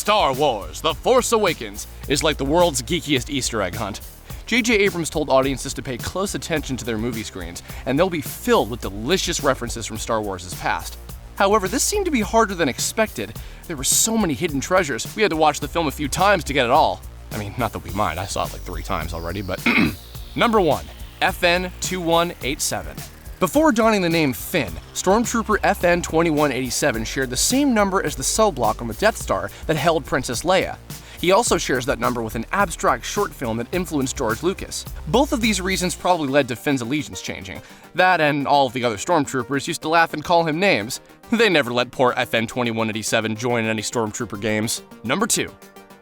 Star Wars: The Force Awakens is like the world's geekiest Easter egg hunt. J.J. Abrams told audiences to pay close attention to their movie screens, and they'll be filled with delicious references from Star Wars' past. However, this seemed to be harder than expected. There were so many hidden treasures, we had to watch the film a few times to get it all. I mean, not that we mind, I saw it like 3 times already, but Number 1. FN 2187. Before donning the name Finn, Stormtrooper FN 2187 shared the same number as the cell block on the Death Star that held Princess Leia. He also shares that number with an abstract short film that influenced George Lucas. Both of these reasons probably led to Finn's allegiance changing. That and all of the other Stormtroopers used to laugh and call him names. They never let poor FN 2187 join in any Stormtrooper games. Number 2.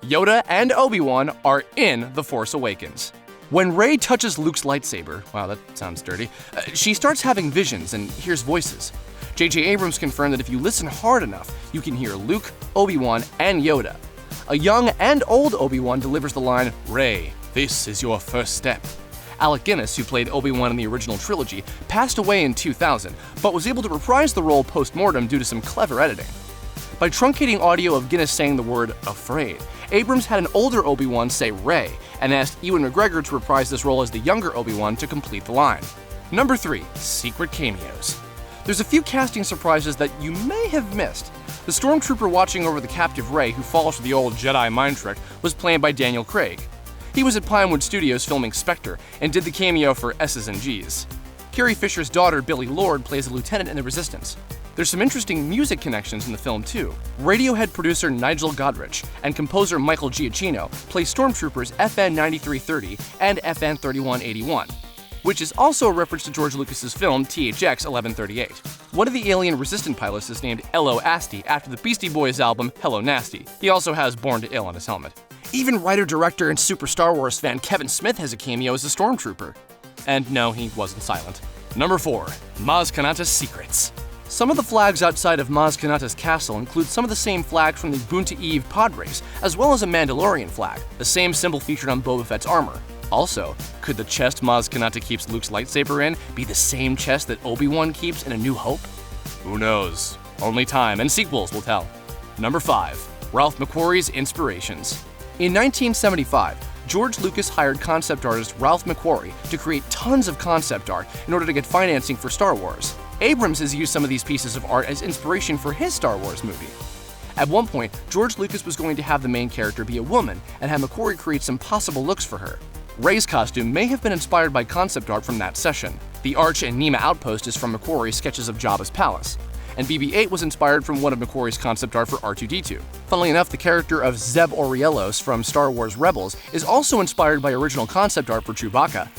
Yoda and Obi-Wan are in The Force Awakens. When Rey touches Luke's lightsaber, wow, that sounds dirty, she starts having visions and hears voices. J.J. Abrams confirmed that if you listen hard enough, you can hear Luke, Obi-Wan, and Yoda. A young and old Obi-Wan delivers the line, "Rey, this is your first step." Alec Guinness, who played Obi-Wan in the original trilogy, passed away in 2000, but was able to reprise the role post-mortem due to some clever editing. By truncating audio of Guinness saying the word "afraid," Abrams had an older Obi-Wan say Rey, and asked Ewan McGregor to reprise this role as the younger Obi-Wan to complete the line. Number 3. Secret cameos. There's a few casting surprises that you may have missed. The Stormtrooper watching over the captive Rey, who falls for the old Jedi mind trick, was played by Daniel Craig. He was at Pinewood Studios filming Spectre, and did the cameo for S's and G's. Carrie Fisher's daughter, Billie Lourd, plays a lieutenant in the Resistance. There's some interesting music connections in the film, too. Radiohead producer Nigel Godrich and composer Michael Giacchino play Stormtroopers FN 9330 and FN 3181, which is also a reference to George Lucas's film THX 1138. One of the alien resistant pilots is named Ello Asti after the Beastie Boys album Hello Nasty. He also has Born to Ill on his helmet. Even writer-director and super Star Wars fan Kevin Smith has a cameo as a Stormtrooper. And no, he wasn't silent. Number 4. Maz Kanata's secrets. Some of the flags outside of Maz Kanata's castle include some of the same flags from the Boonta Eve pod race, as well as a Mandalorian flag, the same symbol featured on Boba Fett's armor. Also, could the chest Maz Kanata keeps Luke's lightsaber in be the same chest that Obi-Wan keeps in A New Hope? Who knows? Only time and sequels will tell. Number 5. Ralph McQuarrie's inspirations. In 1975, George Lucas hired concept artist Ralph McQuarrie to create tons of concept art in order to get financing for Star Wars. Abrams has used some of these pieces of art as inspiration for his Star Wars movie. At one point, George Lucas was going to have the main character be a woman and have McQuarrie create some possible looks for her. Rey's costume may have been inspired by concept art from that session. The Arch and Nima outpost is from McQuarrie's sketches of Jabba's palace, and BB-8 was inspired from one of McQuarrie's concept art for R2-D2. Funnily enough, the character of Zeb Orielos from Star Wars Rebels is also inspired by original concept art for Chewbacca.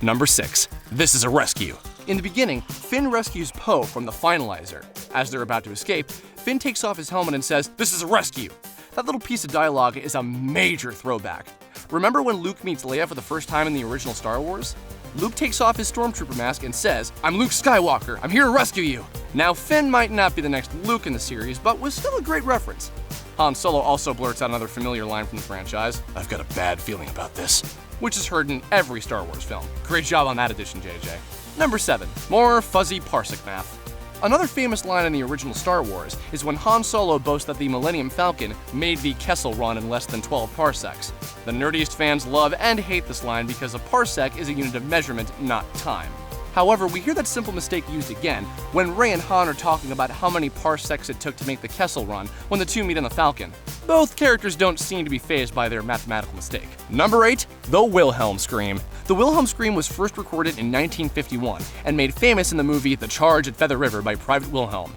Number 6. This is a rescue. In the beginning, Finn rescues Poe from the Finalizer. As they're about to escape, Finn takes off his helmet and says, "This is a rescue." That little piece of dialogue is a major throwback. Remember when Luke meets Leia for the first time in the original Star Wars? Luke takes off his Stormtrooper mask and says, "I'm Luke Skywalker, I'm here to rescue you." Now, Finn might not be the next Luke in the series, but was still a great reference. Han Solo also blurts out another familiar line from the franchise, "I've got a bad feeling about this," which is heard in every Star Wars film. Great job on that addition, JJ. Number 7. More fuzzy parsec math. Another famous line in the original Star Wars is when Han Solo boasts that the Millennium Falcon made the Kessel Run in less than 12 parsecs. The nerdiest fans love and hate this line because a parsec is a unit of measurement, not time. However, we hear that simple mistake used again when Rey and Han are talking about how many parsecs it took to make the Kessel Run when the two meet on the Falcon. Both characters don't seem to be fazed by their mathematical mistake. Number 8. The Wilhelm Scream. The Wilhelm Scream was first recorded in 1951 and made famous in the movie The Charge at Feather River by Private Wilhelm.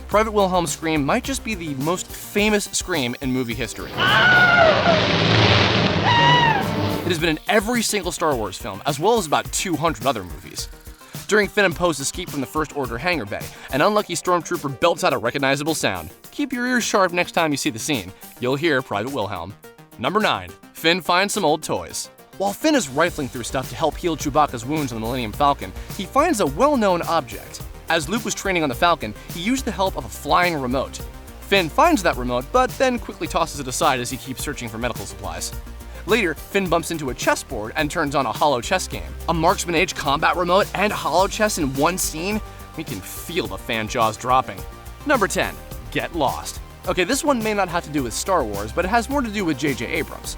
Private Wilhelm's scream might just be the most famous scream in movie history. It has been in every single Star Wars film, as well as about 200 other movies. During Finn and Poe's escape from the First Order hangar bay, an unlucky Stormtrooper belts out a recognizable sound. Keep your ears sharp next time you see the scene. You'll hear Private Wilhelm. Number 9. Finn finds some old toys. While Finn is rifling through stuff to help heal Chewbacca's wounds on the Millennium Falcon, he finds a well-known object. As Luke was training on the Falcon, he used the help of a flying remote. Finn finds that remote, but then quickly tosses it aside as he keeps searching for medical supplies. Later, Finn bumps into a chessboard and turns on a holo chess game. A Marksman Age combat remote and holo chess in one scene? We can feel the fan jaws dropping. Number 10. Get lost. Okay, this one may not have to do with Star Wars, but it has more to do with J.J. Abrams.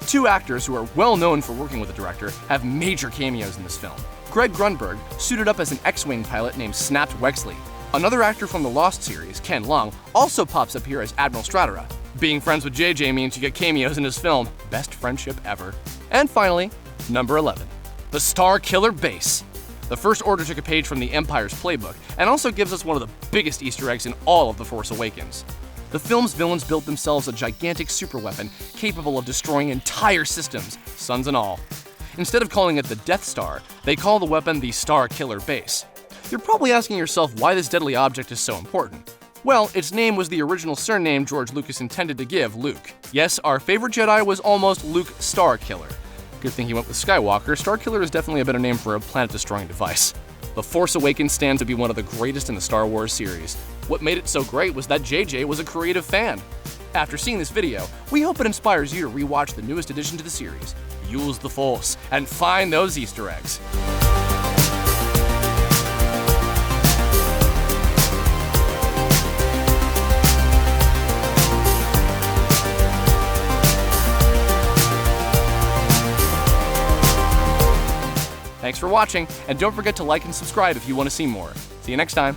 Two actors who are well known for working with the director have major cameos in this film. Greg Grunberg suited up as an X-Wing pilot named Snapped Wexley. Another actor from the Lost series, Ken Long, also pops up here as Admiral Stratera. Being friends with JJ means you get cameos in his film. Best friendship ever. And finally, number 11. The Starkiller Base. The First Order took a page from the Empire's playbook, and also gives us one of the biggest Easter eggs in all of The Force Awakens. The film's villains built themselves a gigantic superweapon capable of destroying entire systems, suns and all. Instead of calling it the Death Star, they call the weapon the Starkiller Base. You're probably asking yourself why this deadly object is so important. Well, its name was the original surname George Lucas intended to give Luke. Yes, our favorite Jedi was almost Luke Starkiller. Good thing he went with Skywalker. Starkiller is definitely a better name for a planet-destroying device. The Force Awakens stands to be one of the greatest in the Star Wars series. What made it so great was that JJ was a creative fan. After seeing this video, we hope it inspires you to rewatch the newest addition to the series, use the Force, and find those Easter eggs. Thanks for watching, and don't forget to like and subscribe if you want to see more. See you next time.